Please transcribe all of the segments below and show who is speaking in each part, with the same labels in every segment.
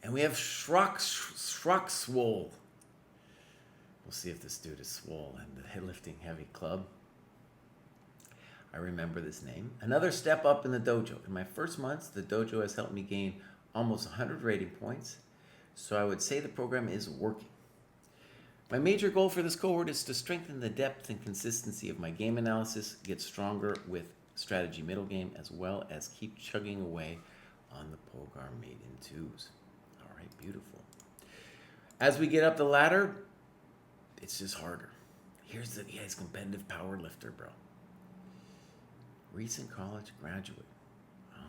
Speaker 1: And we have Schrockswole. We'll see if this dude is swole and the lifting heavy club. I remember this name. Another step up in the dojo. In my first months, the dojo has helped me gain almost 100 rating points. So I would say the program is working. My major goal for this cohort is to strengthen the depth and consistency of my game analysis, get stronger with strategy middle game, as well as keep chugging away on the Pogar made in twos. All right, beautiful. As we get up the ladder, it's just harder. Here's the guy's competitive power lifter, bro. Recent college graduate. Oh,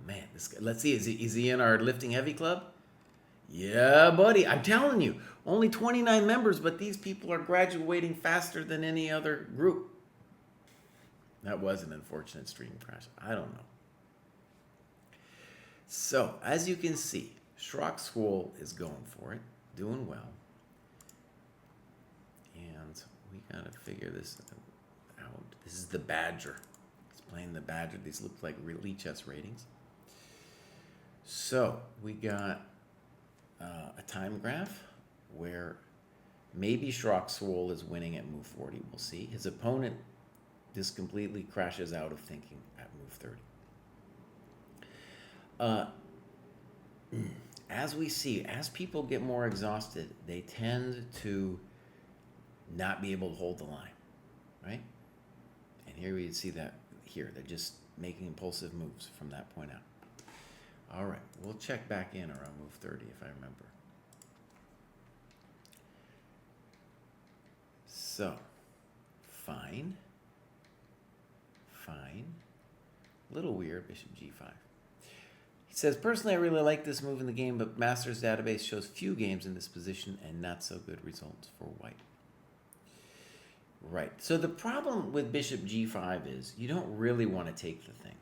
Speaker 1: man. This guy, let's see, is he in our lifting heavy club? Yeah, buddy. I'm telling you, only 29 members, but these people are graduating faster than any other group. That was an unfortunate stream crash. I don't know. So, as you can see, Schrockswole is going for it, doing well. And we got to figure this out. This is the Badger. He's playing the Badger. These look like really chess ratings. So, we got a time graph where maybe Schrockswole is winning at move 40. We'll see. His opponent just completely crashes out of thinking at move 30. As we see, as people get more exhausted, they tend to not be able to hold the line, right? And here we see that here. They're just making impulsive moves from that point out. All right, we'll check back in around move 30 if I remember. So, fine. Little weird, bishop g5. He says, personally, I really like this move in the game, but Master's database shows few games in this position and not so good results for white. Right. So the problem with bishop g5 is you don't really want to take the thing.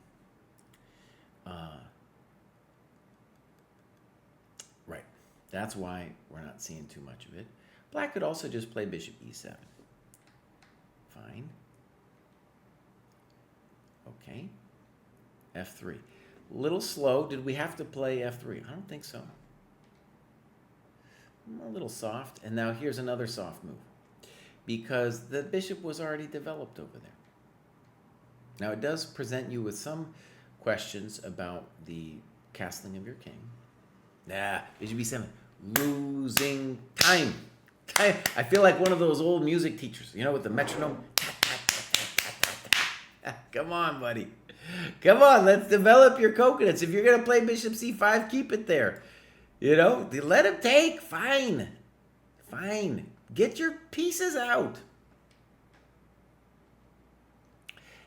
Speaker 1: Right. That's why we're not seeing too much of it. Black could also just play bishop e7. Fine. Okay. f3. Little slow. Did we have to play f3? I don't think so. A little soft. And now here's another soft move, because the bishop was already developed over there. Now it does present you with some questions about the castling of your king. Bishop b7. Losing time. I feel like one of those old music teachers, you know, with the metronome. Come on, buddy. Come on, let's develop your coconuts. If you're going to play bishop c5, keep it there. You know, let him take. Fine. Get your pieces out.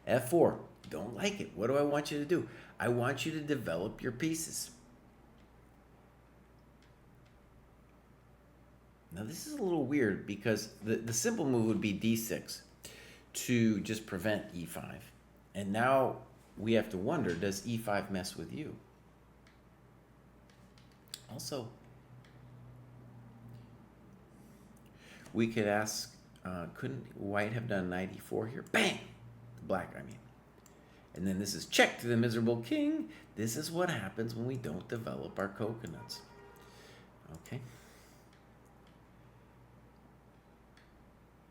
Speaker 1: f4. Don't like it. What do I want you to do? I want you to develop your pieces. Now, this is a little weird because the simple move would be d6 to just prevent e5. And now we have to wonder, does e5 mess with you? Also, we could ask, couldn't white have done knight e4 here? Bang! Black, I mean. And then this is check to the miserable king. This is what happens when we don't develop our coconuts. Okay.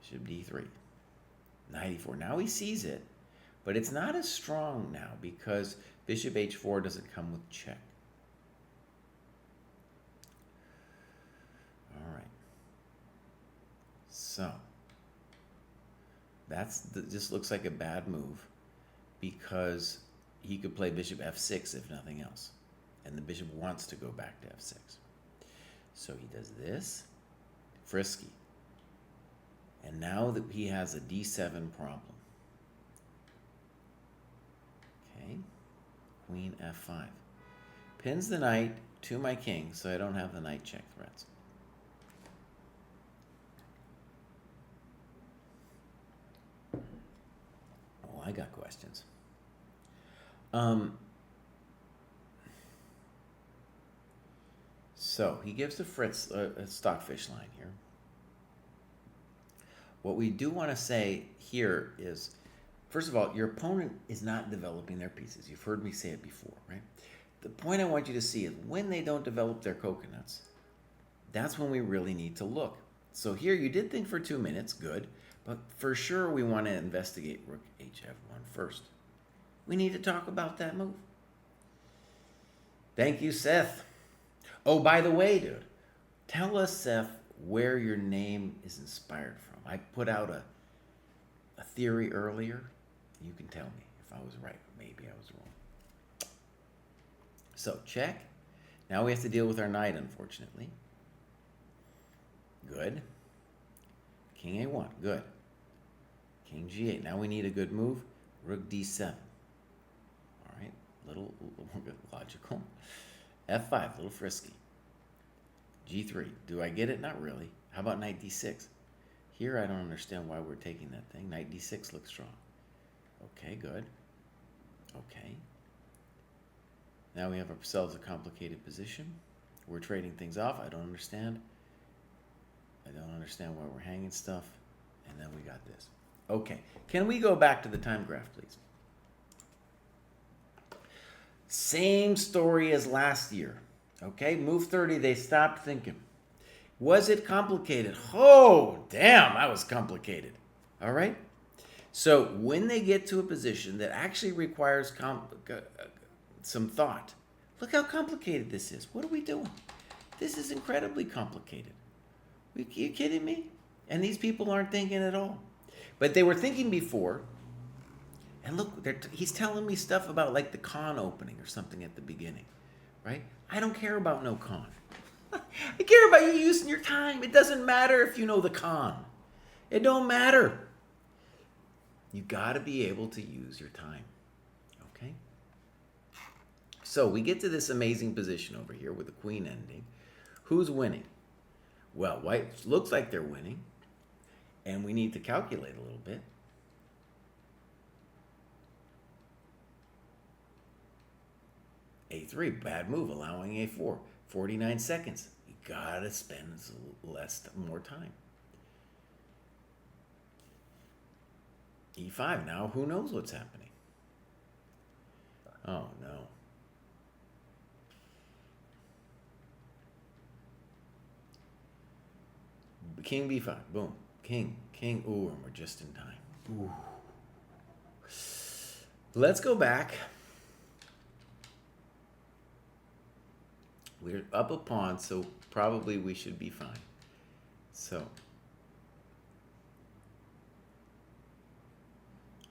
Speaker 1: Bishop d3. Knight e4. Now he sees it, but it's not as strong now because bishop h4 doesn't come with check. All right. So just looks like a bad move because he could play bishop f6 if nothing else, and the bishop wants to go back to f6. So he does this. Frisky. And now that he has a d7 problem. Okay. Queen f5. Pins the knight to my king so I don't have the knight check threats. Oh, I got questions. So he gives the Fritz a stockfish line here. What we do want to say here is, first of all, your opponent is not developing their pieces. You've heard me say it before, right? the point I want you to see is when they don't develop their coconuts, that's when we really need to look. So here you did think for 2 minutes, good, but for sure we want to investigate rook hf1 first. We need to talk about that move. Thank you, Seth. Oh, by the way, dude, tell us, Seth, where your name is inspired from. I put out a theory earlier. You can tell me if I was right. Maybe I was wrong. So, check. Now we have to deal with our knight, unfortunately. Good. King a1, good. King g8. Now we need a good move. Rook d7. All right, little logical. f5, a little frisky. g3. Do I get it? Not really. How about knight d6? Here I don't understand why we're taking that thing. Knight d6 looks strong. Okay, good. Okay. Now we have ourselves a complicated position. We're trading things off. I don't understand. I don't understand why we're hanging stuff. And then we got this. Okay. Can we go back to the time graph, please? Same story as last year. Okay, move 30, they stopped thinking. Was it complicated? Oh, damn, that was complicated. All right? So when they get to a position that actually requires some thought, look how complicated this is. What are we doing? This is incredibly complicated. Are you kidding me? And these people aren't thinking at all. But they were thinking before. And look, he's telling me stuff about like the con opening or something at the beginning, right? I don't care about no con. I care about you using your time. It doesn't matter if you know the con. It don't matter. You got to be able to use your time, okay? So we get to this amazing position over here with the queen ending. Who's winning? Well, white looks like they're winning, and we need to calculate a little bit. A3, bad move, allowing A4. 49 seconds. You gotta spend more time. E5, now who knows what's happening? Oh no. King B5, boom. King, ooh, and we're just in time. Ooh. Let's go back. We're up a pawn, so probably we should be fine. So,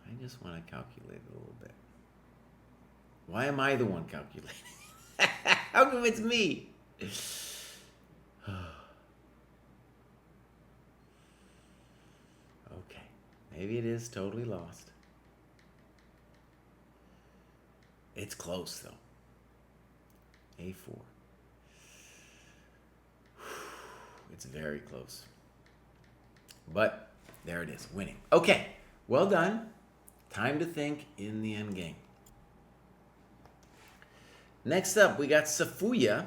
Speaker 1: I just want to calculate a little bit. Why am I the one calculating? How come it's me? Okay, maybe it is totally lost. It's close, though. A4. It's very close. But there it is, winning. Okay, well done. Time to think in the end game. Next up, we got Safuya.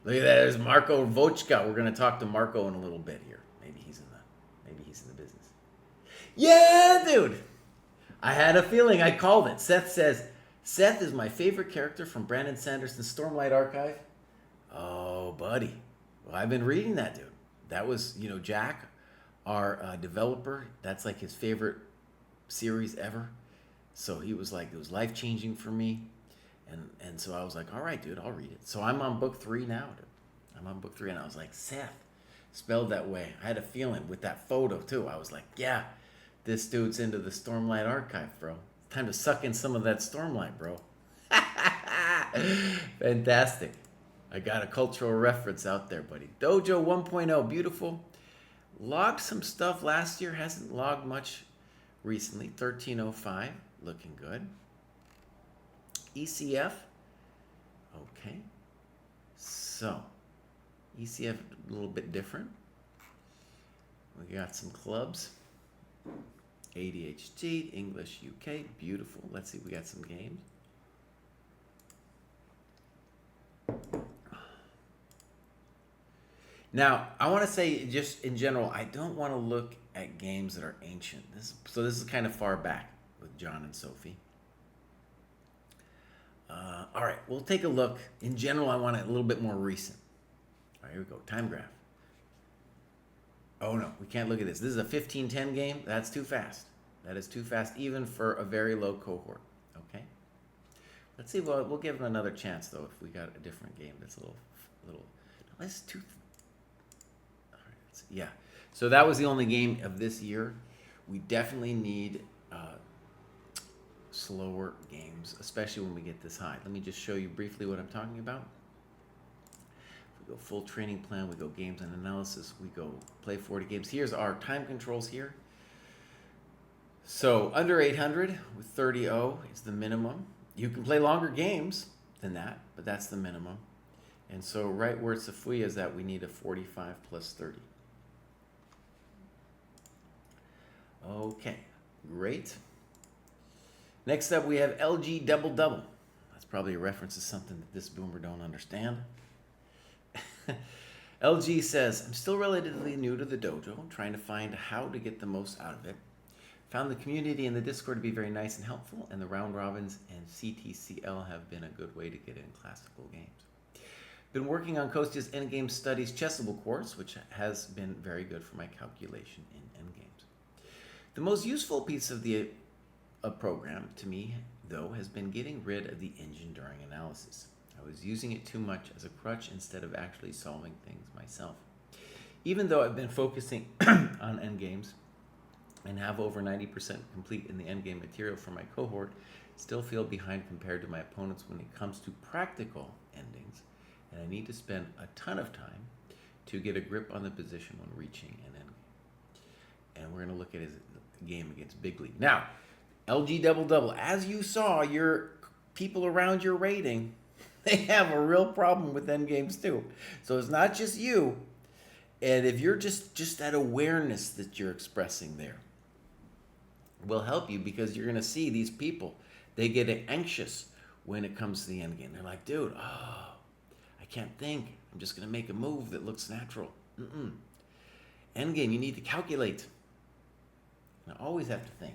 Speaker 1: Look at that, there's Marco Vochka. We're going to talk to Marco in a little bit here. Maybe he's in the business. Yeah, dude. I had a feeling. I called it. Seth says, Seth is my favorite character from Brandon Sanderson's Stormlight Archive. Oh, buddy. Well, I've been reading that, dude. That was, Jack, our developer. That's like his favorite series ever. So he was like, it was life-changing for me. And so I was like, all right, dude, I'll read it. So I'm on book 3 now, dude. I'm on book 3, and I was like, Seth, spelled that way. I had a feeling with that photo, too. I was like, yeah, this dude's into the Stormlight Archive, bro. Time to suck in some of that Stormlight, bro. Fantastic. I got a cultural reference out there, buddy. Dojo 1.0, beautiful. Logged some stuff last year. Hasn't logged much recently. 1305, looking good. ECF. Okay. So, ECF a little bit different. We got some clubs. ADHD, English UK, beautiful. Let's see, we got some games. Now, I want to say just in general, I don't want to look at games that are ancient. This is kind of far back with John and Sophie. All right, we'll take a look. In general, I want it a little bit more recent. All right, here we go. Time graph. Oh no, we can't look at this. This is a 15-10 game. That's too fast. That is too fast, even for a very low cohort. Okay. Let's see. We'll give them another chance though. If we got a different game that's a little. No, that's too. All right. Yeah. So that was the only game of this year. We definitely need slower games, especially when we get this high. Let me just show you briefly what I'm talking about. We go full training plan, we go games and analysis, we go play 40 games. Here's our time controls here. So under 800 with 30-0 is the minimum. You can play longer games than that, but that's the minimum. And so right where Safuya is at, we need a 45 plus 30. Okay, great. Next up, we have LG Double Double. That's probably a reference to something that this boomer don't understand. LG says, I'm still relatively new to the dojo, trying to find how to get the most out of it. Found the community in the Discord to be very nice and helpful, and the round robins and CTCL have been a good way to get in classical games. Been working on Kostya's Endgame Studies Chessable course, which has been very good for my calculation in endgames. The most useful piece of the program to me, though, has been getting rid of the engine during analysis. I was using it too much as a crutch instead of actually solving things myself. Even though I've been focusing on endgames and have over 90% complete in the endgame material for my cohort, still feel behind compared to my opponents when it comes to practical endings, and I need to spend a ton of time to get a grip on the position when reaching an endgame. And we're going to look at his game against Big League. Now, LG Double Double, as you saw, your people around your rating, they have a real problem with endgames too. So it's not just you. And if you're just that awareness that you're expressing there will help you, because you're going to see these people, they get anxious when it comes to the endgame. They're like, dude, I can't think. I'm just going to make a move that looks natural. Endgame, you need to calculate. And I always have to think.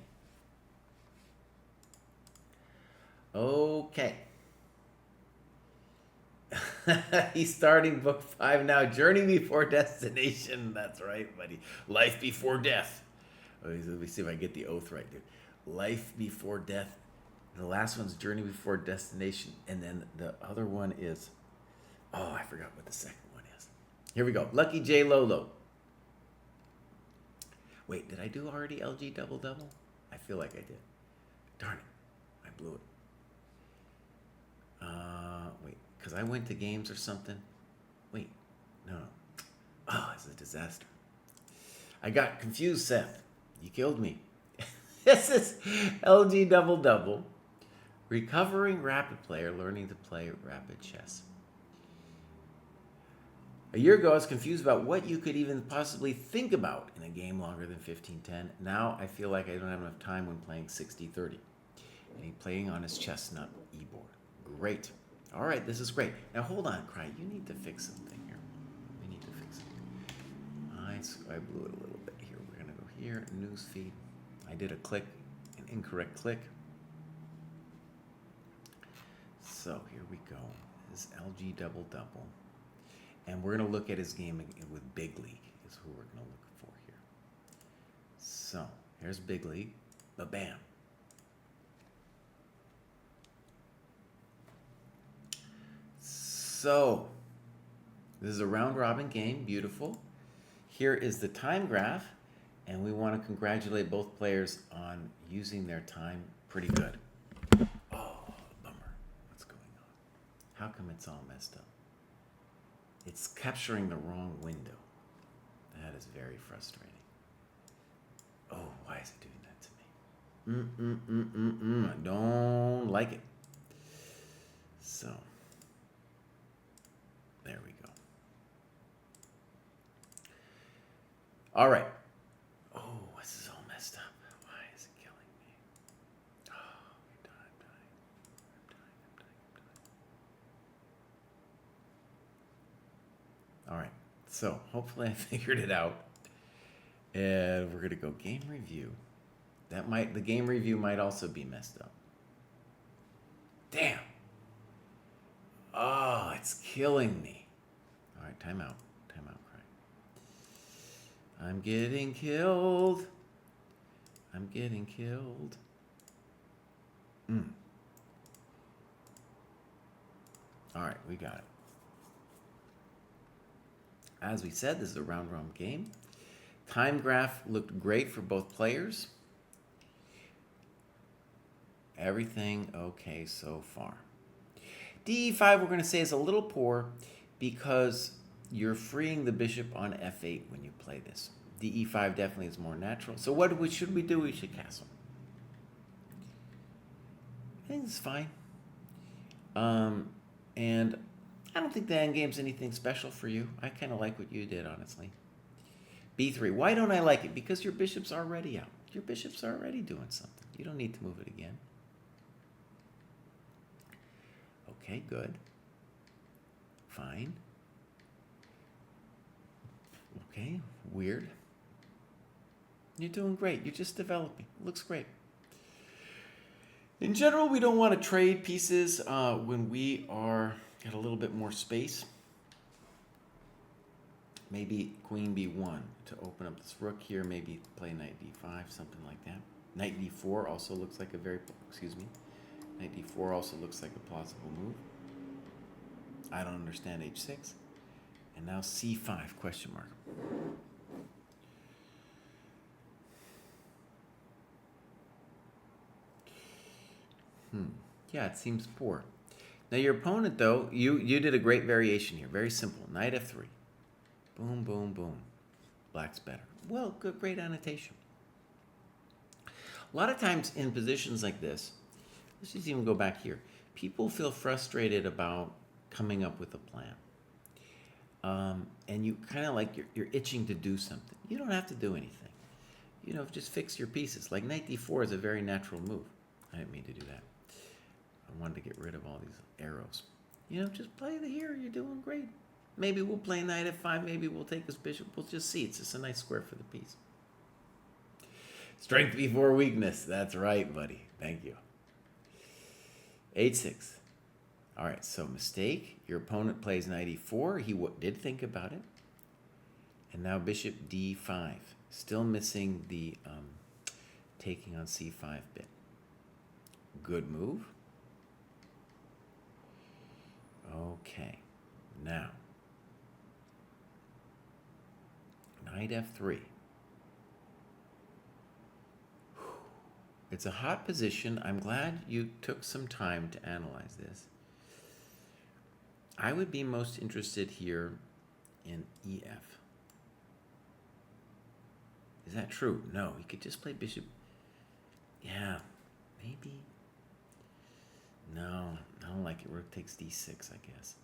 Speaker 1: Okay. He's starting book 5 now. Journey Before Destination. That's right, buddy. Life Before Death. Let me see if I get the oath right, dude. Life Before Death. The last one's Journey Before Destination. And then the other one is... Oh, I forgot what the second one is. Here we go. Lucky J Lolo. Wait, did I do already LG Double Double? I feel like I did. Darn it. I blew it. Wait, because I went to games or something. Wait, no. Oh, it's a disaster. I got confused, Seth. You killed me. This is LG Double Double. Recovering rapid player, learning to play rapid chess. A year ago, I was confused about what you could even possibly think about in a game longer than 15-10. Now, I feel like I don't have enough time when playing 60-30. And he's playing on his chestnut e-board. Great. All right, this is great. Now, hold on, Kraai. You need to fix something here. We need to fix something. I blew it a little bit here. We're going to go here, news feed. I did a click, an incorrect click. So here we go. This is LG Double Double. And we're going to look at his game with Big League is who we're going to look for here. So here's Big League. Ba-bam. So this is a round robin game. Beautiful. Here is the time graph. And we want to congratulate both players on using their time pretty good. Oh, bummer. What's going on? How come it's all messed up? It's capturing the wrong window. That is very frustrating. Oh, why is it doing that to me? I don't like it. So, there we go. All right. Oh, this is all messed up. Why is it killing me? Oh, I'm dying. All right, so hopefully I figured it out. And we're gonna go game review. The game review might also be messed up. Damn. Oh, it's killing me. All right, time out. Time out, Kraai. I'm getting killed. I'm getting killed. All right, we got it. As we said, this is a round-robin game. Time graph looked great for both players. Everything okay so far. d5 we're going to say is a little poor because you're freeing the bishop on f8 when you play this. de5 definitely is more natural. So what should we do? We should castle. I think it's fine. And I don't think the endgame's anything special for you. I kind of like what you did, honestly. b3. Why don't I like it? Because your bishop's already out. Your bishop's already doing something. You don't need to move it again. Okay, good. Fine. Okay, weird. You're doing great. You're just developing. Looks great. In general, we don't want to trade pieces when we are at a little bit more space. Maybe queen b1 to open up this rook here. Maybe play knight d5, something like that. Knight d4 also looks like a Knight d4 also looks like a plausible move. I don't understand h6. And now c5, question mark. Yeah, it seems poor. Now your opponent, though, you did a great variation here. Very simple. Knight f3. Boom, boom, boom. Black's better. Well, good, great annotation. A lot of times in positions like this, let's just even go back here. People feel frustrated about coming up with a plan. And you kind of like you're itching to do something. You don't have to do anything. You know, just fix your pieces. Like knight d4 is a very natural move. I didn't mean to do that. I wanted to get rid of all these arrows. You know, just play the here. You're doing great. Maybe we'll play knight f5. Maybe we'll take this bishop. We'll just see. It's just a nice square for the piece. Strength before weakness. That's right, buddy. Thank you. h6. All right, so mistake. Your opponent plays knight e4. He did think about it. And now bishop d5. Still missing the taking on c5 bit. Good move. Okay, now knight f3. It's a hot position. I'm glad you took some time to analyze this. I would be most interested here in ef. Is that true? No, he could just play bishop. Yeah, maybe. No, I don't like it. Rook takes d6, I guess.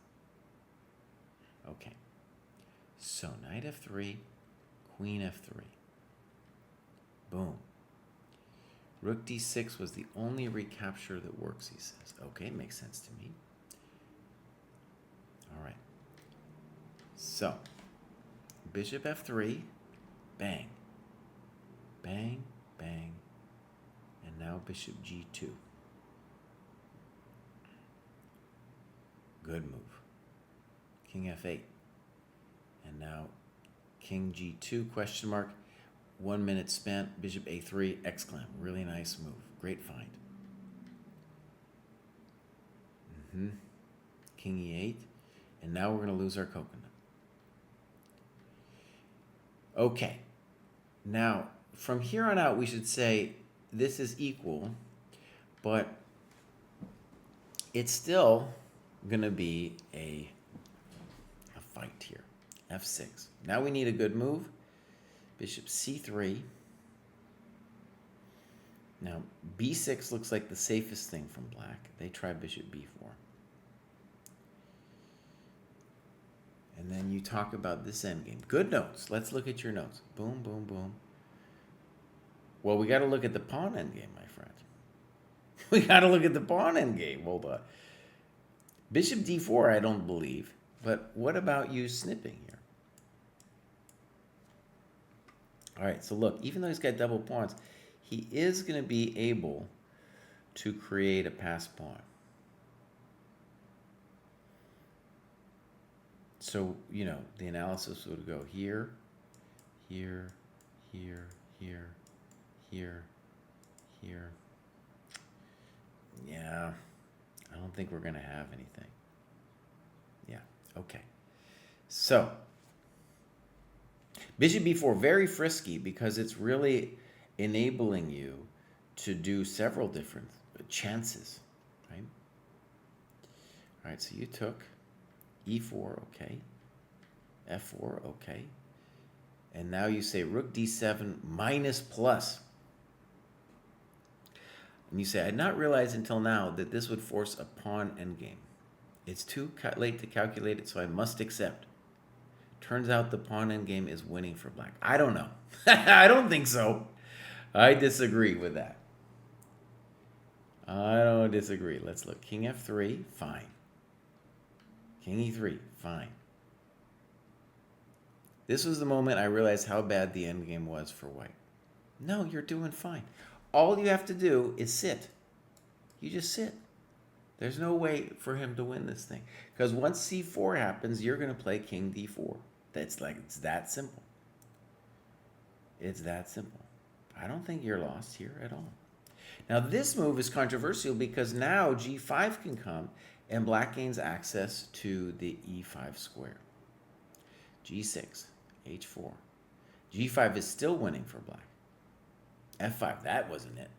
Speaker 1: Okay. So knight f3, queen f3. Boom. Rook d6 was the only recapture that works, he says. Okay, makes sense to me. All right. So, bishop f3, bang. Bang, bang. And now bishop g2. Good move. King f8. And now king g2, question mark. 1 minute spent. Bishop a3, exclam. Really nice move. Great find. King e8. And now we're going to lose our coconut. Okay. Now, from here on out, we should say this is equal, but it's still going to be a fight here. f6. Now we need a good move. Bishop c3. Now, b6 looks like the safest thing from black. They try bishop b4. And then you talk about this endgame. Good notes. Let's look at your notes. Boom, boom, boom. Well, we got to look at the pawn endgame, my friend. We got to look at the pawn endgame. Hold on. Bishop d4, I don't believe. But what about you snipping here? All right, so look, even though he's got double pawns, he is going to be able to create a passed pawn. So, you know, the analysis would go here, here, here, here, here, here. Yeah, I don't think we're going to have anything. Yeah, okay. So, bishop b4, very frisky because it's really enabling you to do several different chances, right? All right, so you took e4, okay. f4, okay. And now you say rook d7 minus plus. And you say, I did not realize until now that this would force a pawn endgame. It's too late to calculate it, so I must accept. Turns out the pawn endgame is winning for black. I don't know. I don't think so. I disagree with that. I don't disagree. Let's look. King f3, fine. King e3, fine. This was the moment I realized how bad the endgame was for white. No, you're doing fine. All you have to do is sit. You just sit. There's no way for him to win this thing. Because once c4 happens, you're going to play king d4. It's that simple. It's that simple. I don't think you're lost here at all. Now this move is controversial because now g5 can come and black gains access to the e5 square. g6, h4. g5 is still winning for black. f5, that wasn't it.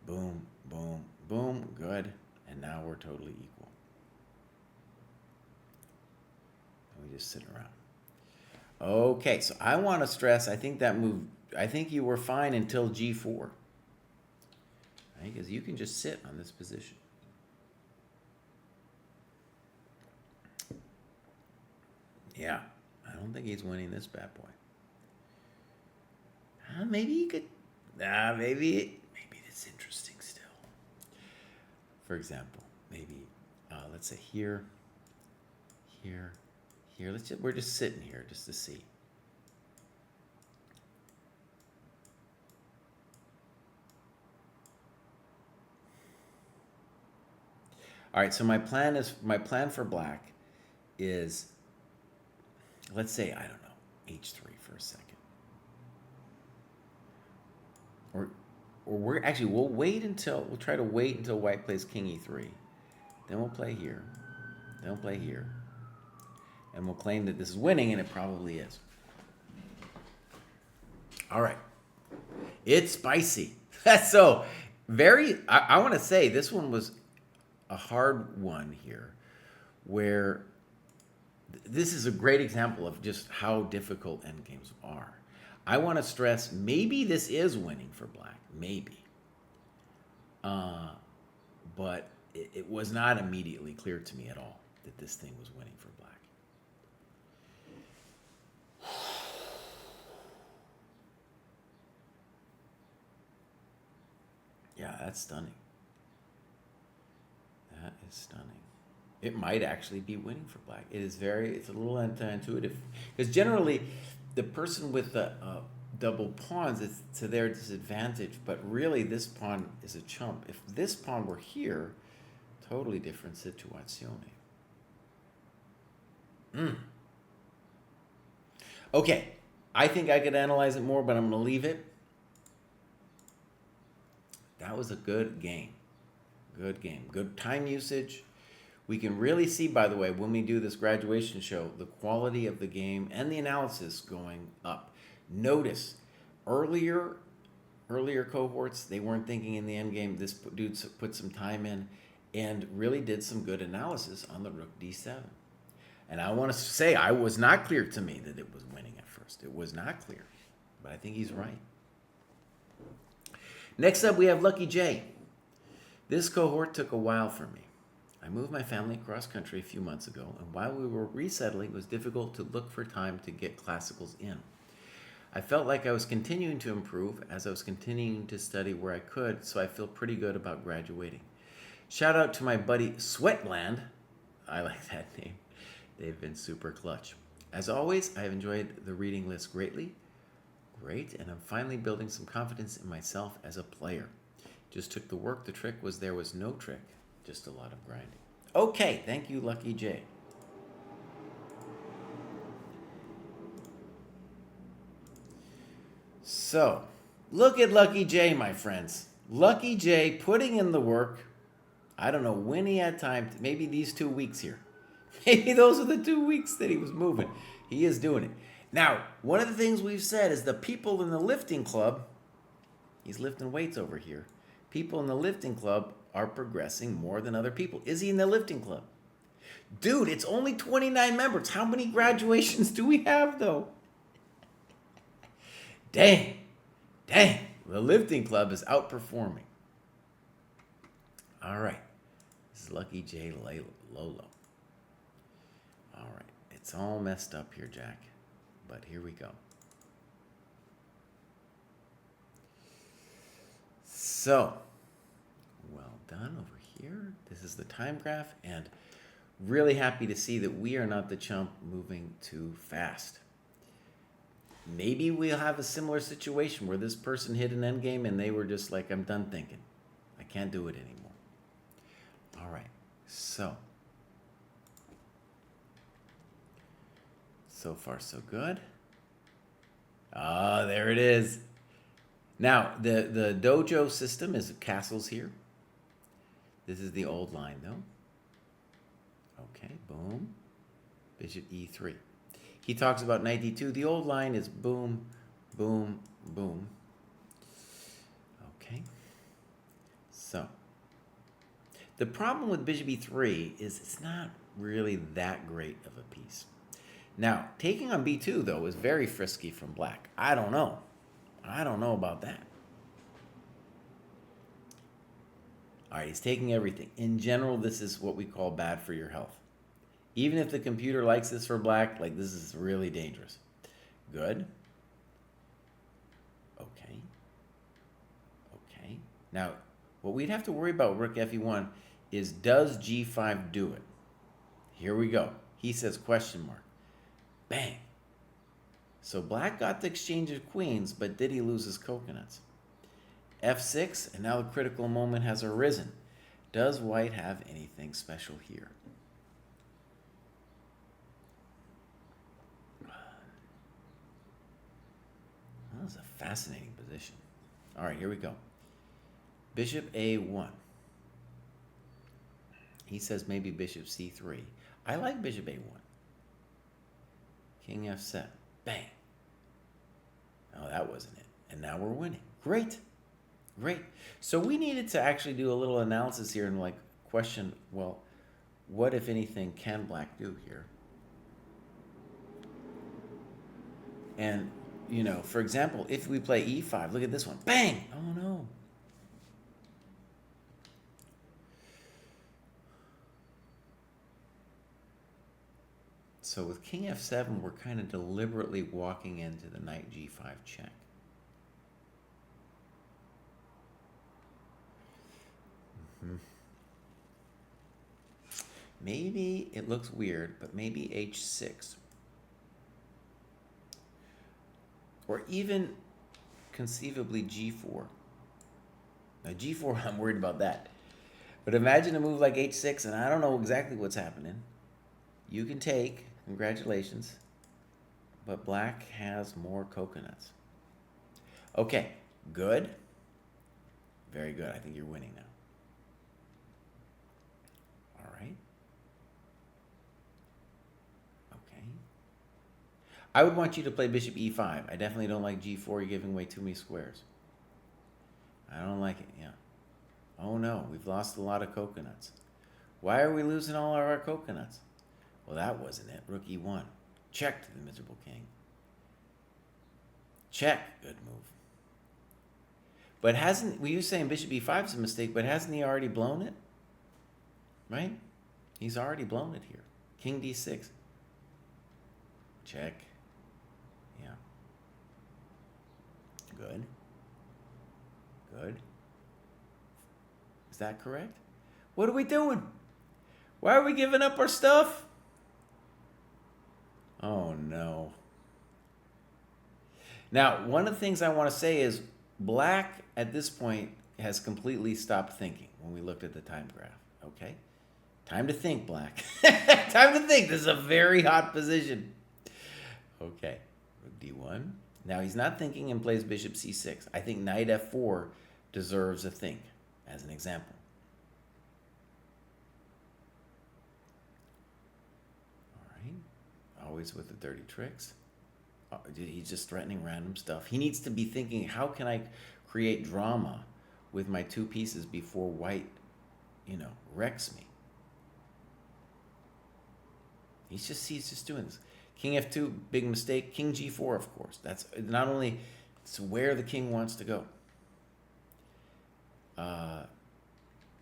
Speaker 1: Boom, boom, boom, good. And now we're totally equal. And we just sit around. Okay, so I want to stress, I think that move, I think you were fine until g4. Because you can just sit on this position. Yeah, I don't think he's winning this bad boy. Maybe he could, maybe it's interesting still. For example, maybe, let's say here, here, here. We're just sitting here just to see. All right, so my plan for black is, let's say, I don't know, h3 for a second. Or we'll try to wait until white plays king e3. Then we'll play here. Then we'll play here. And we'll claim that this is winning, and it probably is. All right. It's spicy. So, I want to say this one was a hard one here, where this is a great example of just how difficult endgames are. I want to stress, maybe this is winning for black, maybe. But it was not immediately clear to me at all that this thing was winning for black. Yeah, that's stunning. That is stunning. It might actually be winning for black. It's a little anti-intuitive. Because generally, the person with the double pawns, it's to their disadvantage. But really, this pawn is a chump. If this pawn were here, totally different situazione. Okay, I think I could analyze it more, but I'm going to leave it. That was a good game. Good game. Good time usage. We can really see, by the way, when we do this graduation show, the quality of the game and the analysis going up. Notice, earlier cohorts, they weren't thinking in the end game. This dude put some time in and really did some good analysis on the rook d7. And I want to say, I was not clear to me that it was winning at first. It was not clear, but I think he's right. Next up, we have Lucky J. This cohort took a while for me. I moved my family across country a few months ago, and while we were resettling, it was difficult to look for time to get classicals in. I felt like I was continuing to improve as I was continuing to study where I could, so I feel pretty good about graduating. Shout out to my buddy Sweatland. I like that name. They've been super clutch. As always, I have enjoyed the reading list greatly. Great, and I'm finally building some confidence in myself as a player. Just took the work. The trick was there was no trick, just a lot of grinding. Okay, thank you, Lucky J. So, look at Lucky J, my friends. Lucky J putting in the work. I don't know when he had time. Maybe these 2 weeks here. Maybe those are the 2 weeks that he was moving. He is doing it. Now, one of the things we've said is the people in the lifting club, he's lifting weights over here. People in the lifting club are progressing more than other people. Is he in the lifting club? Dude, it's only 29 members. How many graduations do we have, though? Dang. The lifting club is outperforming. All right. This is Lucky J Lolo. All right. It's all messed up here, Jack. But here we go. So, well done over here. This is the time graph, and really happy to see that we are not the chump moving too fast. Maybe we'll have a similar situation where this person hit an endgame and they were just like, I'm done thinking. I can't do it anymore. All right, so far so good. Ah, there it is. Now, the dojo system is castles here. This is the old line, though. Okay, boom. Bishop e3. He talks about knight d2. The old line is boom, boom, boom. Okay. So, the problem with bishop e3 is it's not really that great of a piece. Now, taking on b2, though, is very frisky from black. I don't know about that. All right, he's taking everything. In general, this is what we call bad for your health. Even if the computer likes this for black, like this is really dangerous. Good. Okay. Now, what we'd have to worry about rook fe1 is, does g5 do it? Here we go. He says question mark. Bang. So black got the exchange of queens, but did he lose his coconuts? f6, and now the critical moment has arisen. Does white have anything special here? That was a fascinating position. All right, here we go. Bishop a1. He says maybe bishop c3. I like bishop a1. King f7. Bang. Oh, that wasn't it. And now we're winning. Great. So we needed to actually do a little analysis here and like question, well, what, if anything, can black do here? And, you know, for example, if we play e5, look at this one. Bang! Oh, no. So with king f7, we're kind of deliberately walking into the knight g5 check. Maybe it looks weird, but maybe h6. Or even conceivably g4. Now g4, I'm worried about that. But imagine a move like h6, and I don't know exactly what's happening. You can take, congratulations, but black has more coconuts. Okay, good. Very good. I think you're winning now. All right. Okay. I would want you to play bishop e5. I definitely don't like g4. You're giving away too many squares. I don't like it, yeah. Oh no, we've lost a lot of coconuts. Why are we losing all of our coconuts? Well, that wasn't it. Rook e1. Check to the miserable king. Check. Good move. But were you saying bishop e5 is a mistake, but hasn't he already blown it? Right? He's already blown it here. King d6. Check. Yeah. Good. Is that correct? What are we doing? Why are we giving up our stuff? Oh, no. Now, one of the things I want to say is black, at this point, has completely stopped thinking when we looked at the time graph, okay? Time to think, black. Time to think. This is a very hot position. Okay. Rook d1. Now he's not thinking and plays bishop c6. I think knight f4 deserves a think, as an example. All right. Always with the dirty tricks. He's just threatening random stuff. He needs to be thinking, how can I create drama with my two pieces before white, wrecks me? He's just doing this. King f2, big mistake. King g4, of course. That's not only it's where the king wants to go.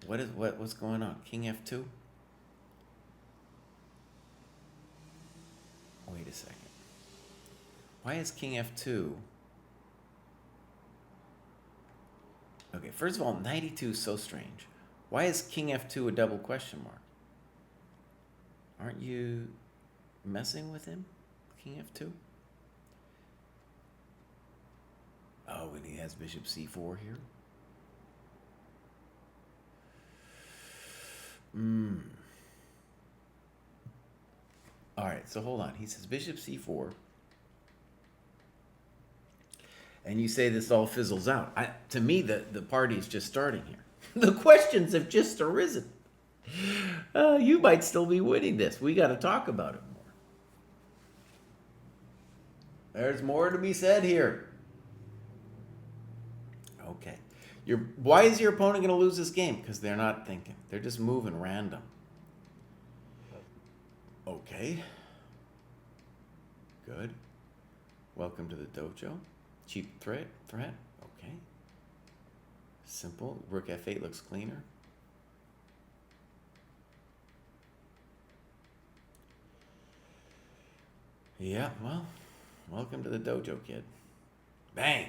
Speaker 1: What's going on? King f2. Wait a second. Why is king f2? Okay, first of all, knight e2 is so strange. Why is king f2 a double question mark? Aren't you messing with him? King f2? Oh, and he has bishop c4 here. All right, so hold on. He says bishop c4. And you say this all fizzles out. To me, the party is just starting here. The questions have just arisen. You might still be winning this. We got to talk about it more. There's more to be said here. Okay. Why is your opponent going to lose this game? Because they're not thinking. They're just moving random. Okay. Good. Welcome to the dojo. Cheap threat. Okay. Simple. Rook f8 looks cleaner. Yeah, well, welcome to the dojo, kid. Bang!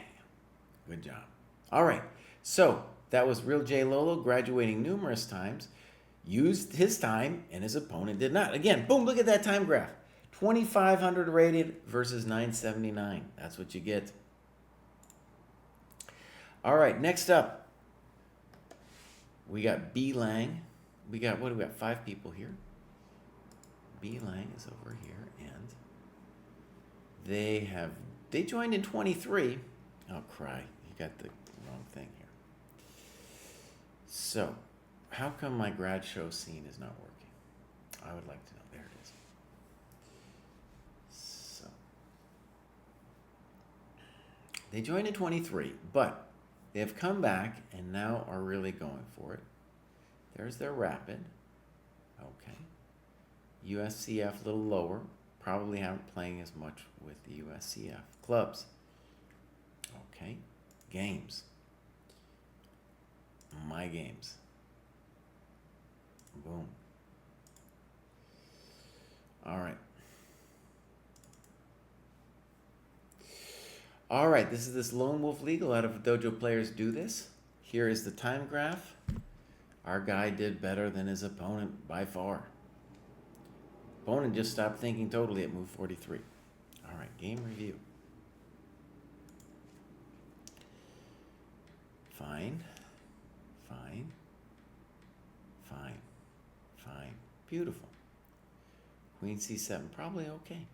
Speaker 1: Good job. All right, so that was Real J Lolo, graduating numerous times, used his time, and his opponent did not. Again, boom, look at that time graph. 2,500 rated versus 979. That's what you get. All right, next up, we got B Lang. We got 5 people here. B Lang is over here, and they joined in 23. Oh, Kraai, you got the wrong thing here. So, how come my grad show scene is not working? I would like to know. There it is. So, they joined in 23, but they have come back and now are really going for it. There's their rapid. Okay. USCF a little lower. Probably haven't playing as much with the USCF clubs. Okay. Games. My games. Boom. All right. All right, this is this Lone Wolf League. A lot of dojo players do this. Here is the time graph. Our guy did better than his opponent by far. Opponent just stopped thinking totally at move 43. All right, game review. Fine. Fine. Fine. Fine. Beautiful. Queen c7, probably okay.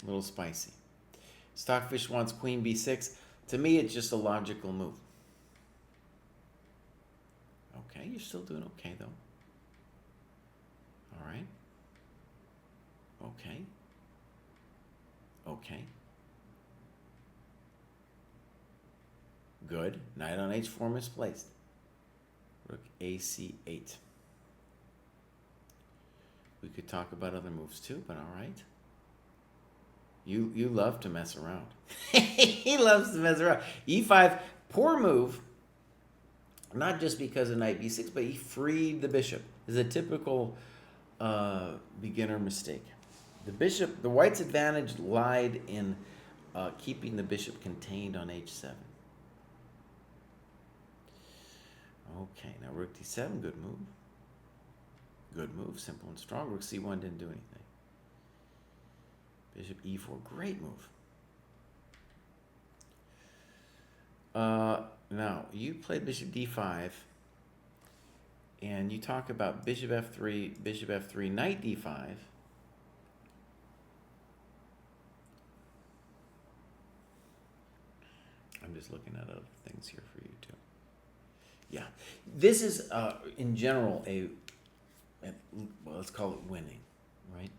Speaker 1: A little spicy. Stockfish wants queen b6. To me, it's just a logical move. Okay, you're still doing okay, though. All right. Okay. Okay. Good. Knight on h4 misplaced. Rook ac8. We could talk about other moves too, but all right. You love to mess around. He loves to mess around. e5, poor move. Not just because of knight b6, but he freed the bishop. Is a typical beginner mistake. The white's advantage lied in keeping the bishop contained on h7. Okay, now rook d7, good move. Good move, simple and strong. Rook c1 didn't do anything. Bishop e4, great move. Now, you played bishop d5, and you talk about bishop f3, knight d5. I'm just looking at other things here for you too. Yeah, this is in general well, let's call it winning, right?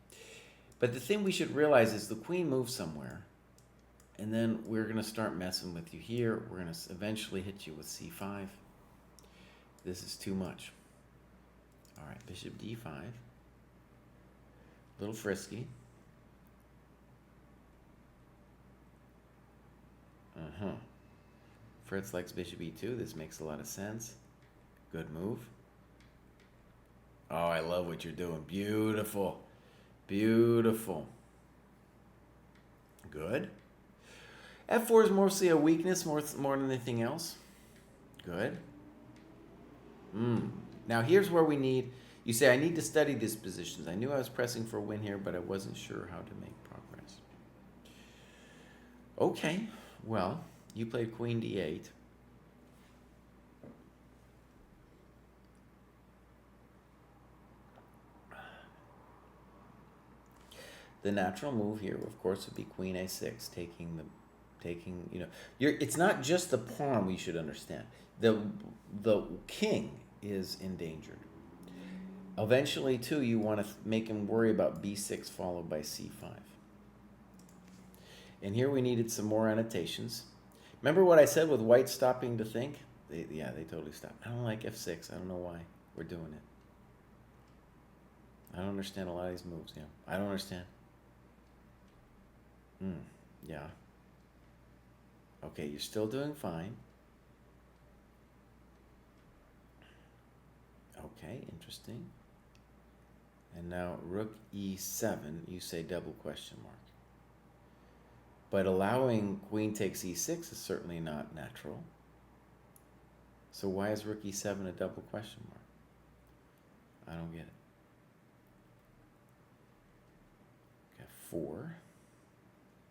Speaker 1: But the thing we should realize is the queen moves somewhere, and then we're going to start messing with you here. We're going to eventually hit you with c5. This is too much. All right, bishop d5. A little frisky. Fritz likes bishop e2. This makes a lot of sense. Good move. Oh, I love what you're doing. Beautiful. Beautiful. Good. F4 is mostly a weakness more than anything else. Good. Now here's where we need, you say, I need to study these positions. I knew I was pressing for a win here, but I wasn't sure how to make progress. Okay, well, you played queen d8. The natural move here, of course, would be queen a6, it's not just the pawn we should understand. The king is endangered. Eventually, too, you want to make him worry about b6 followed by c5. And here we needed some more annotations. Remember what I said with white stopping to think? They totally stopped. I don't like f6. I don't know why we're doing it. I don't understand a lot of these moves. Yeah, I don't understand. Yeah. Okay, you're still doing fine. Okay, interesting. And now rook e7, you say double question mark. But allowing queen takes e6 is certainly not natural. So why is rook e7 a double question mark? I don't get it. Okay, 4.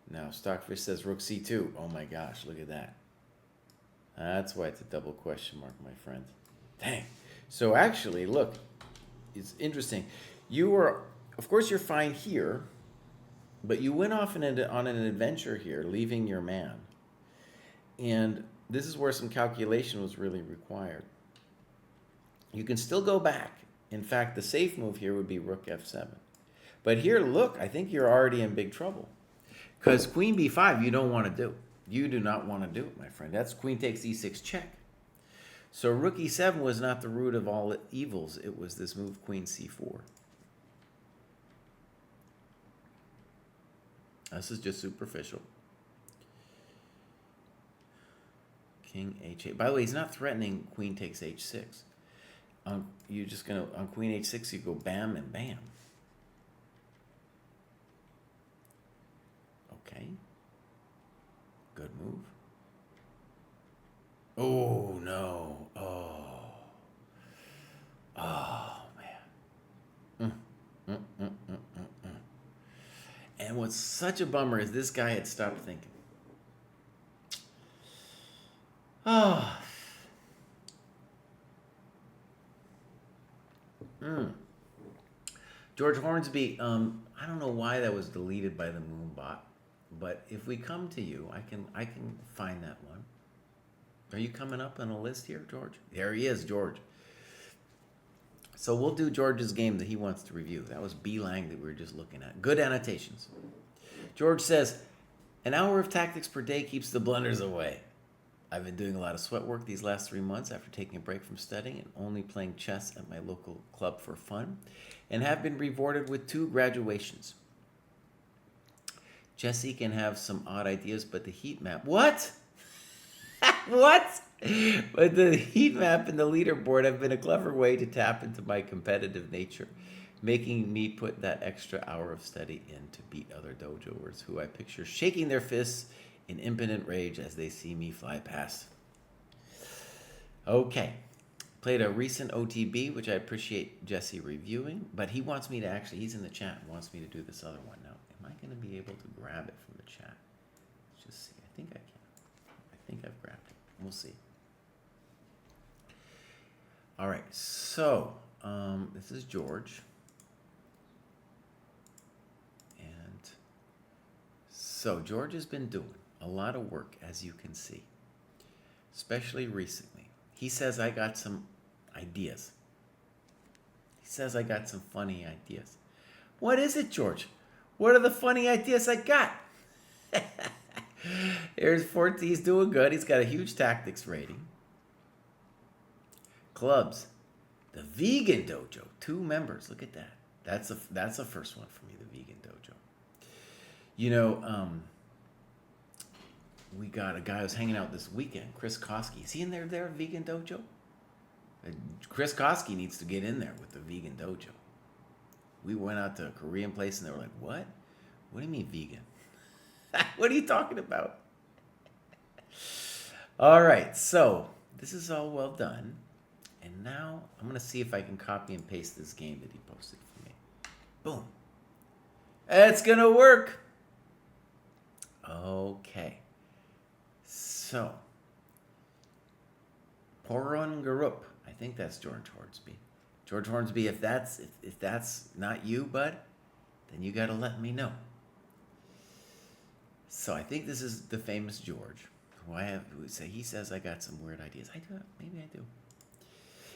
Speaker 1: Now Stockfish says rook c2. Oh my gosh, look at that. That's why it's a double question mark, my friend. Dang. So actually, look, it's interesting. You were, of course, you're fine here, but you went off on an adventure here, leaving your man. And this is where some calculation was really required. You can still go back. In fact, the safe move here would be rook f7. But here, look, I think you're already in big trouble. Because queen b5 you don't want to do. You do not want to do it, my friend. That's queen takes e6 check. So rook e7 was not the root of all evils. It was this move queen c4. This is just superficial. King h8. By the way, he's not threatening queen takes h6. You're just going to, on queen h6, you go bam and bam. Okay. Good move. Oh, no. Oh, man. And what's such a bummer is this guy had stopped thinking. Oh. George Hornsby, I don't know why that was deleted by the Moonbot, but if we come to you, I can find that one. Are you coming up on a list here, George? There he is, George. So we'll do George's game that he wants to review. That was B Lang that we were just looking at. Good annotations. George says, an hour of tactics per day keeps the blunders away. I've been doing a lot of sweat work these last 3 months after taking a break from studying and only playing chess at my local club for fun, and have been rewarded with 2 graduations. Jesse can have some odd ideas, but the heat map... What? What? But the heat map and the leaderboard have been a clever way to tap into my competitive nature, making me put that extra hour of study in to beat other dojoers who I picture shaking their fists in impotent rage as they see me fly past. Okay. Played a recent OTB, which I appreciate Jesse reviewing, but he wants me to actually, he's in the chat and wants me to do this other one. Now, am I going to be able to grab it from the chat? Let's just see. I think I can. I think I've grabbed it. We'll see. All right. So, this is George. And so George has been doing a lot of work, as you can see. especially recently. He says I got some ideas. He says I got some funny ideas. What is it, George? What are the funny ideas I got? Here's Forte. He's doing good. He's got a huge tactics rating. Clubs. The Vegan Dojo. 2 members. Look at that. That's a first one for me, the Vegan Dojo. You know, we got a guy who's hanging out this weekend, Chris Kostya. Is he in there, Vegan Dojo? Chris Kostya needs to get in there with the Vegan Dojo. We went out to a Korean place and they were like, what? What do you mean vegan? What are you talking about? All right, so this is all well done. And now I'm going to see if I can copy and paste this game that he posted for me. Boom. It's going to work. Okay. So, Porongarup. I think that's George Hornsby. George Hornsby, if that's not you, bud, then you got to let me know. So I think this is the famous George. He says I got some weird ideas. I do. Maybe I do.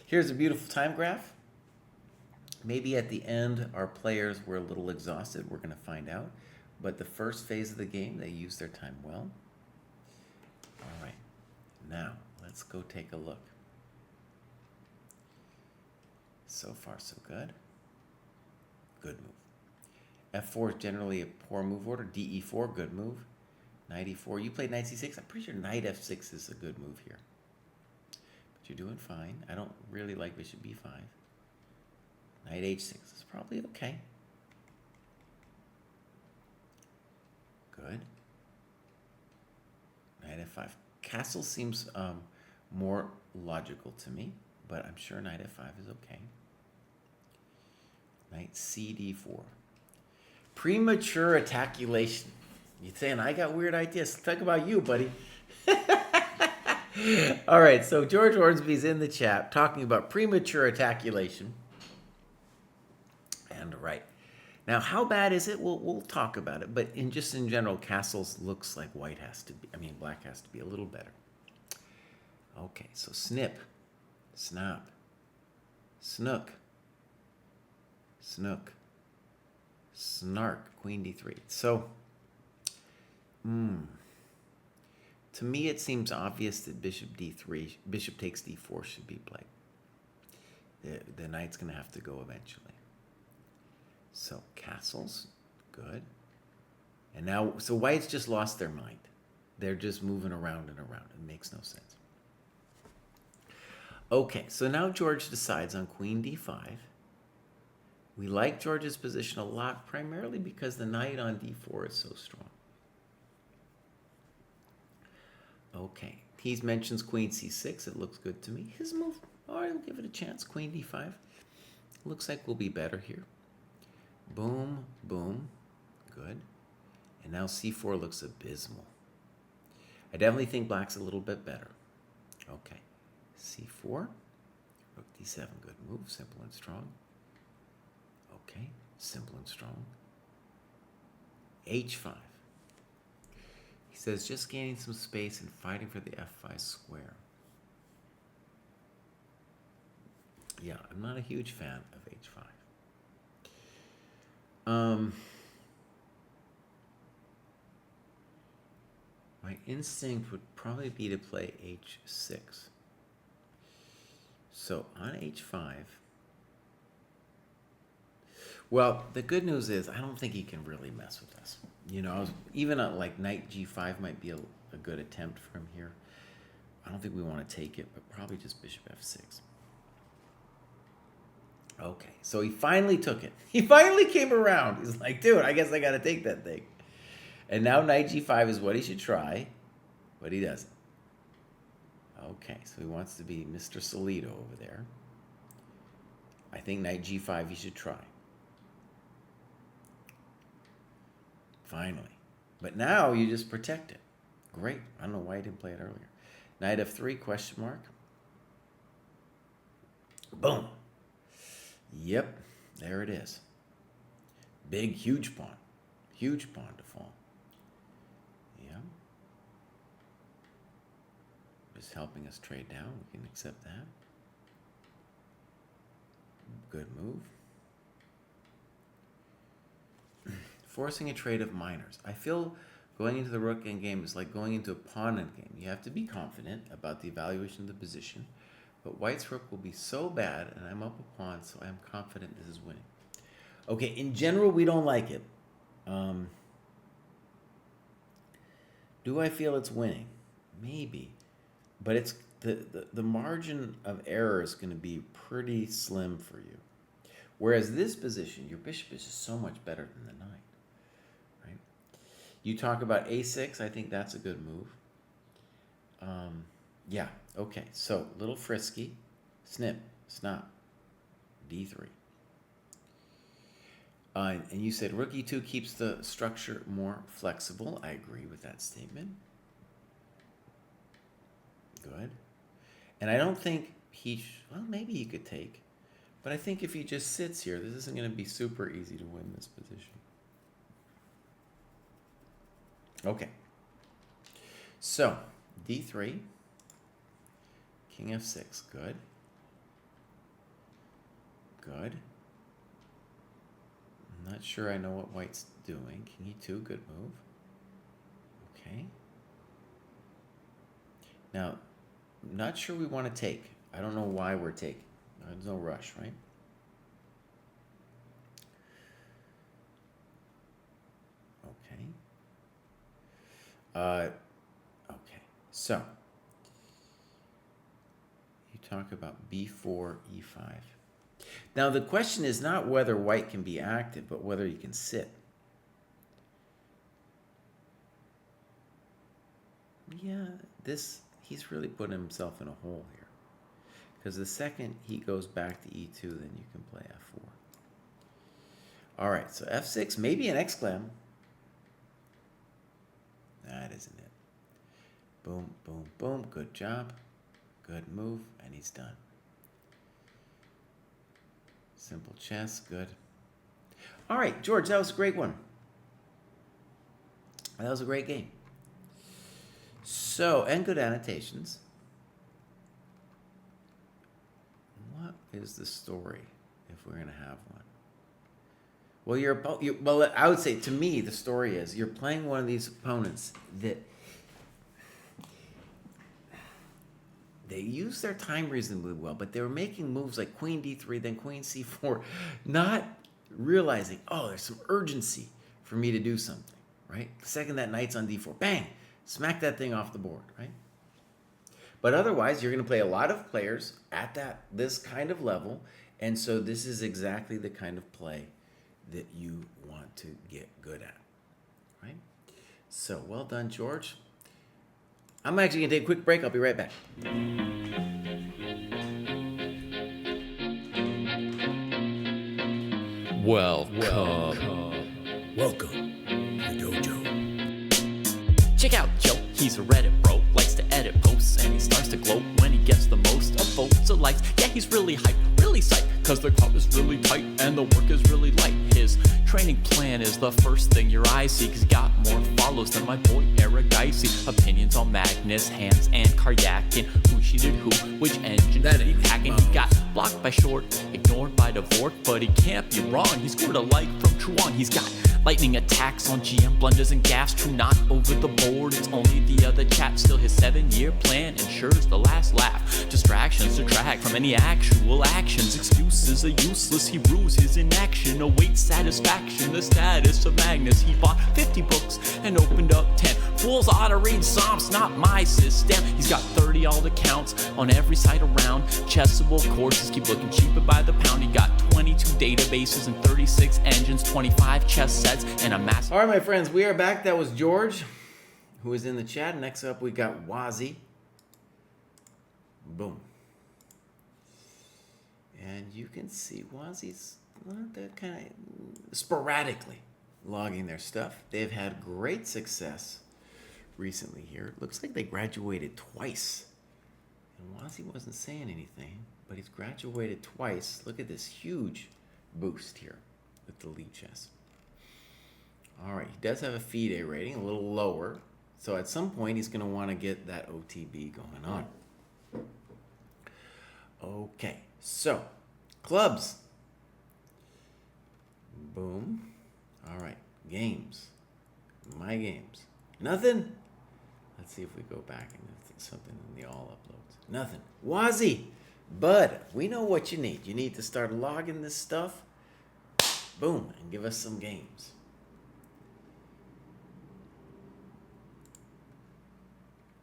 Speaker 1: Here's a beautiful time graph. Maybe at the end our players were a little exhausted. We're going to find out. But the first phase of the game, they used their time well. All right. Now, let's go take a look. So far, so good. Good move. F4 is generally a poor move order. DE4, good move. Knight E4. You played Knight C6. I'm pretty sure Knight F6 is a good move here. But you're doing fine. I don't really like Bishop B5. Knight H6 is probably okay. Good. Knight F5. Castle seems more logical to me, but I'm sure Knight F5 is okay. Knight CD4. Premature attaculation. You're saying I got weird ideas. Talk about you, buddy. All right, so George Hornsby's in the chat talking about premature attaculation. And right. Now, how bad is it? We'll talk about it. But in general, castles looks like black has to be a little better. Okay, so snip, snap, snook, snook, snark, queen d3. So, to me it seems obvious that bishop d3, bishop takes d4 should be played. The knight's going to have to go eventually. So castles, good. And now, so white's just lost their mind. They're just moving around and around. It makes no sense. Okay, so now George decides on queen d5. We like George's position a lot, primarily because the knight on d4 is so strong. Okay, he mentions queen c6. It looks good to me. His move, all right, we'll give it a chance. Queen d5. Looks like we'll be better here. Boom, boom, good. And now c4 looks abysmal. I definitely think black's a little bit better. Okay, c4, rook d7, good move, simple and strong. Okay, simple and strong. h5. He says just gaining some space and fighting for the f5 square. Yeah, I'm not a huge fan of h5. My instinct would probably be to play h6. So on h5, well, the good news is I don't think he can really mess with us. You know, even like knight g5 might be a good attempt from here. I don't think we want to take it, but probably just bishop f6. Okay, so he finally took it. He finally came around. He's like, dude, I guess I got to take that thing. And now knight g5 is what he should try, but he doesn't. Okay, so he wants to be Mr. Solito over there. I think knight g5 he should try. Finally. But now you just protect it. Great. I don't know why he didn't play it earlier. Knight f3, question mark. Boom. Yep, there it is. Big, huge pawn. Huge pawn to fall. Yeah. is helping us trade down. We can accept that. Good move. Forcing a trade of minors. I feel going into the rook endgame is like going into a pawn endgame. You have to be confident about the evaluation of the position, but white's rook will be so bad, and I'm up a pawn, so I'm confident this is winning. Okay, in general, we don't like it. Do I feel it's winning? Maybe, but it's the margin of error is going to be pretty slim for you. Whereas this position, your bishop is just so much better than the knight, right? You talk about a6, I think that's a good move. Yeah, okay, so little frisky, snip, snap, d3. And you said rook e2 keeps the structure more flexible. I agree with that statement. Good. And I don't think well, maybe he could take. But I think if he just sits here, this isn't going to be super easy to win this position. Okay. So, d3, king f6, good. Good. I'm not sure I know what white's doing. King e2, good move. Okay. Now, I'm not sure we want to take. I don't know why we're taking. There's no rush, right? Okay. Okay. So, you talk about b4, e5. Now, the question is not whether white can be active, but whether he can sit. Yeah, he's really putting himself in a hole here. Because the second he goes back to e2, then you can play f4. All right, so f6, maybe an exclam. That isn't it. Boom, boom, boom. Good job. Good move, and he's done. Simple chess, good. All right, George, that was a great one. That was a great game. So, and good annotations. What is the story if we're going to have one? Well, well, I would say to me, the story is you're playing one of these opponents that they use their time reasonably well, but they were making moves like queen d3, then queen c4, not realizing, oh, there's some urgency for me to do something, right? The second that knight's on d4, bang, smack that thing off the board, right? But otherwise, you're going to play a lot of players at this kind of level, and so this is exactly the kind of play that you want to get good at, right? So, well done, George. I'm actually going to take a quick break. I'll be right back.
Speaker 2: Welcome to the dojo.
Speaker 3: Check out Joe, he's a Reddit bro, likes to edit posts, and he starts to gloat when he gets the most of votes or likes. Yeah, he's really hyped, really psyched, cause the crowd is really tight and the work is really light. His training plan is the first thing your eyes see, cause he got more follows than my boy Eric Dicey. Opinions on Magnus, Hans, and Karyakin, who cheated who, which engine
Speaker 2: That
Speaker 3: did he
Speaker 2: ain't
Speaker 3: hack, and
Speaker 2: Mouse.
Speaker 3: he got blocked by Short, ignored by Dvorak, but he can't be wrong, he scored a like from Truon. He's got lightning attacks on GM blunders and gaffes, true not over the board, it's only the other chat. Still his 7-year plan ensures the last laugh. Distractions detract from any actual actions. Excuses are useless, he rues his inaction. Awaits satisfaction, the status of Magnus. He bought 50 books and opened up 10. Fools ought to read Psalms, not my system. He's got 30 alt accounts on every site around. Chessable courses keep looking cheaper by the pound. He got 22 databases and 36 engines, 25 chess sets, and a massive...
Speaker 1: All right, my friends, we are back. That was George, who is in the chat. Next up, we got Wazi. Boom. And you can see Wazi's, they're kind of sporadically logging their stuff. They've had great success recently here. It looks like they graduated twice. And Wazi wasn't saying anything, but he's graduated twice. Look at this huge boost here with the lead chess. All right, he does have a FIDE rating, a little lower So at some point, he's going to want to get that OTB going on. Okay, so clubs. Boom. All right, games. My games. Nothing? Let's see if we go back and if something in the all uploads. Nothing. Wazzy. Bud, we know what you need. You need to start logging this stuff. Boom, and give us some games.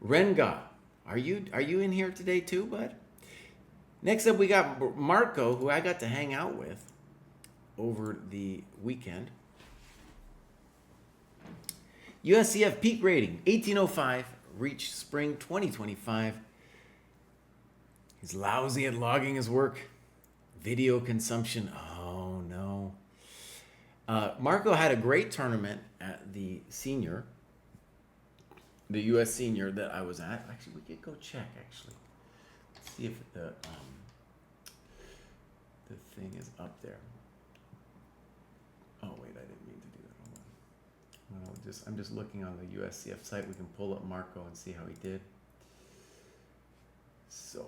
Speaker 1: Renga, are you in here today too, bud? Next up, we got Marco, who I got to hang out with over the weekend. USCF peak rating, 1805, reached spring 2025. He's lousy at logging his work. Video consumption, oh no. Marco had a great tournament at the senior, the U.S. senior that I was at. Actually, we could go check, actually. See if the thing is up there. Oh, wait, I didn't mean to do that. Hold on. I'm just looking on the USCF site. We can pull up Marco and see how he did. So,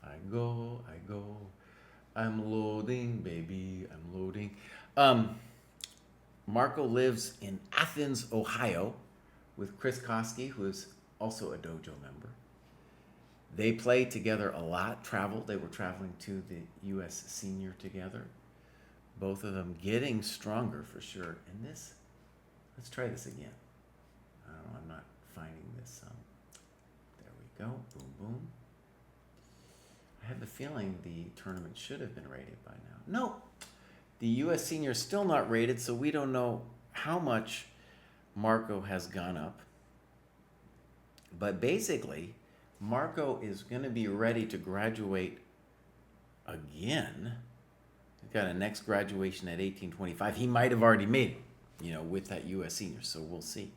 Speaker 1: I go. I'm loading, baby. I'm loading. Marco lives in Athens, Ohio, with Chris Kostya, who is also a dojo member. They play together a lot, traveled. They were traveling to the U.S. senior together. Both of them getting stronger for sure. And this, let's try this again. I don't know, I'm not finding this. There we go. Boom, boom. I have a feeling the tournament should have been rated by now. No, the U.S. senior is still not rated, so we don't know how much Marco has gone up. But basically, Marco is going to be ready to graduate again. He's got a next graduation at 1825. He might have already made it, with that U.S. senior, so we'll see.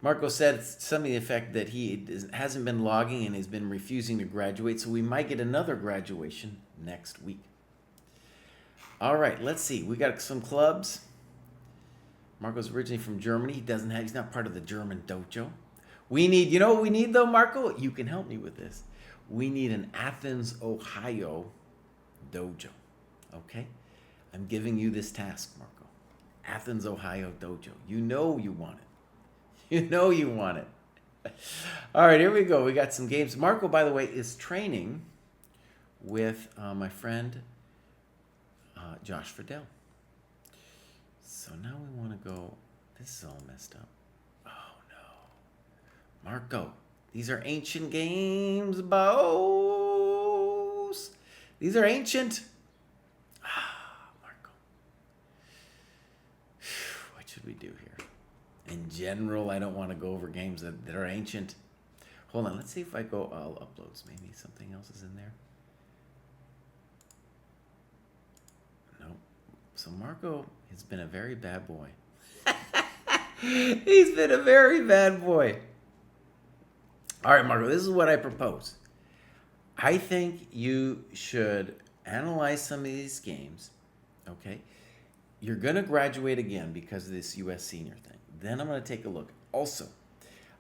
Speaker 1: Marco said something to the effect that he hasn't been logging and has been refusing to graduate, so we might get another graduation next week. All right, let's see. We got some clubs. Marco's originally from Germany. He's not part of the German dojo. We need, you know what we need though, Marco? You can help me with this. We need an Athens, Ohio dojo. Okay? I'm giving you this task, Marco. Athens, Ohio dojo. You know you want it. You know you want it. All right, here we go. We got some games. Marco, by the way, is training with my friend Josh Friedel. So now we want to go. This is all messed up. Oh no. Marco, these are ancient games, boss. These are ancient. Marco. What should we do here? In general, I don't want to go over games that are ancient. Hold on, let's see if I go all uploads. Maybe something else is in there. Nope. So Marco has been a very bad boy. He's been a very bad boy. All right, Marco, this is what I propose. I think you should analyze some of these games, okay? You're going to graduate again because of this U.S. senior thing. Then I'm going to take a look. Also,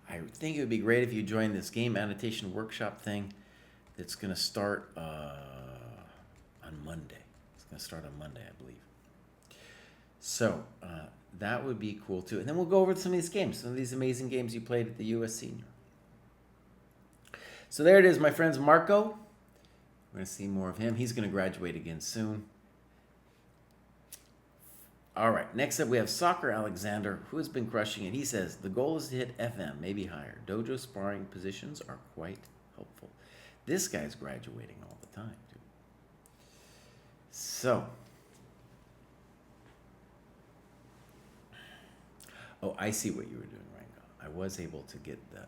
Speaker 1: I think it would be great if you join this game annotation workshop thing that's going to start on Monday. It's going to start on Monday, I believe. So that would be cool too. And then we'll go over some of these games, some of these amazing games you played at the U.S. senior. So there it is, my friends. Marco, we're going to see more of him. He's going to graduate again soon. All right, next up we have Soccer Alexander, who has been crushing it. He says, the goal is to hit FM, maybe higher. Dojo sparring positions are quite helpful. This guy's graduating all the time, dude. So. Oh, I see what you were doing, Rango. I was able to get the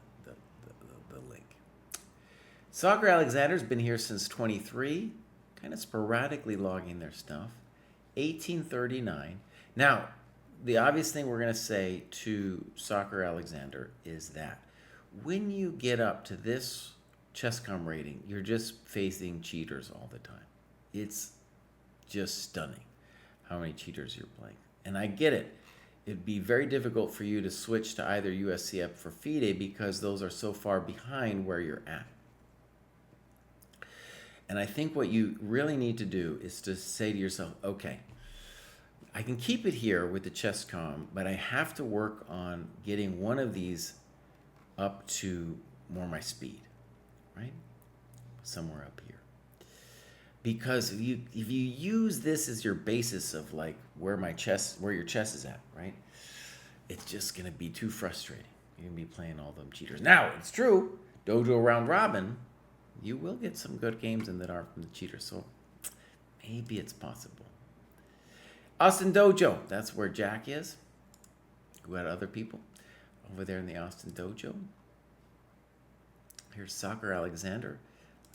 Speaker 1: link. Soccer Alexander's been here since 23, kind of sporadically logging their stuff. 1839. Now, the obvious thing we're going to say to Soccer Alexander is that when you get up to this ChessCom rating, you're just facing cheaters all the time. It's just stunning how many cheaters you're playing. And I get it. it'd be very difficult for you to switch to either USCF for FIDE because those are so far behind where you're at. And I think what you really need to do is to say to yourself, okay, I can keep it here with the ChessCom, but I have to work on getting one of these up to more my speed, right? Somewhere up here. Because if you use this as your basis of like where your chess is at, right? It's just gonna be too frustrating. You're gonna be playing all them cheaters. Now, it's true, Dojo round robin, you will get some good games in that aren't from the cheaters, so maybe it's possible. Austin Dojo, that's where Jack is. Who had other people over there in the Austin Dojo. Here's Soccer Alexander.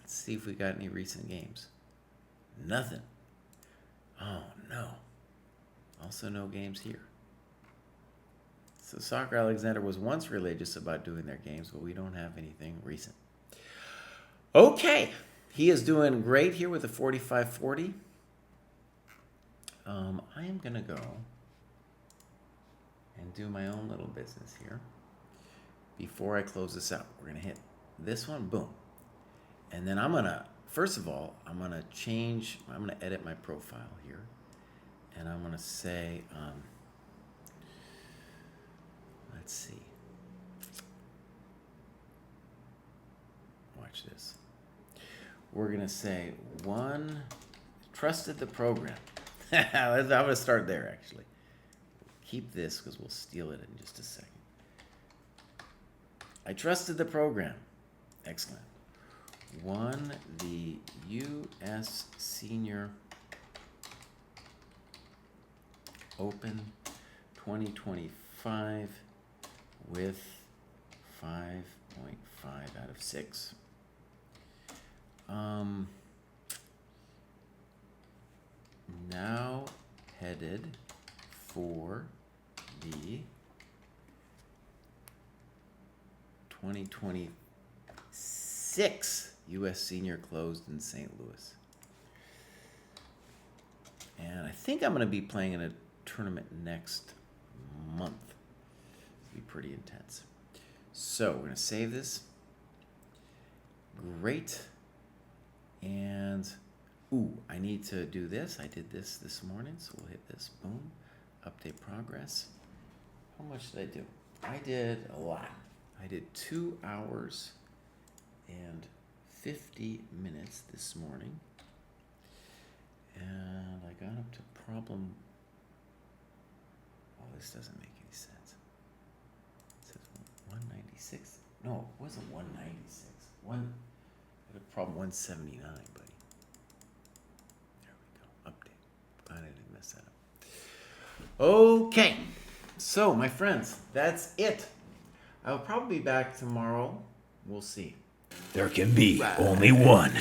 Speaker 1: Let's see if we got any recent games. Nothing. Oh no. Also no games here. So Soccer Alexander was once religious about doing their games, but we don't have anything recent. Okay. He is doing great here with a 45-40. I am going to go and do my own little business here. Before I close this out, we're going to hit this one, boom. And then I'm going to, first of all, I'm going to edit my profile here. And I'm going to say, let's see. Watch this. We're going to say trusted the program. I'm going to start there, actually. Keep this because we'll steal it in just a second. I trusted the program. Excellent. Won the U.S. Senior Open 2025 with 5.5 out of 6. Now headed for the 2026 U.S. Senior closed in St. Louis. And I think I'm going to be playing in a tournament next month. It'll be pretty intense. So we're going to save this. Great. And, I need to do this. I did this morning, so we'll hit this. Boom. Update progress. How much did I do? I did a lot. I did 2 hours and 50 minutes this morning. And I got up to problem. Oh, this doesn't make any sense. It says 196. No, it wasn't 196. I got problem 179, buddy. There we go. Update. Glad I didn't mess that up. Okay. So, my friends, that's it. I'll probably be back tomorrow. We'll see.
Speaker 2: There can be only one.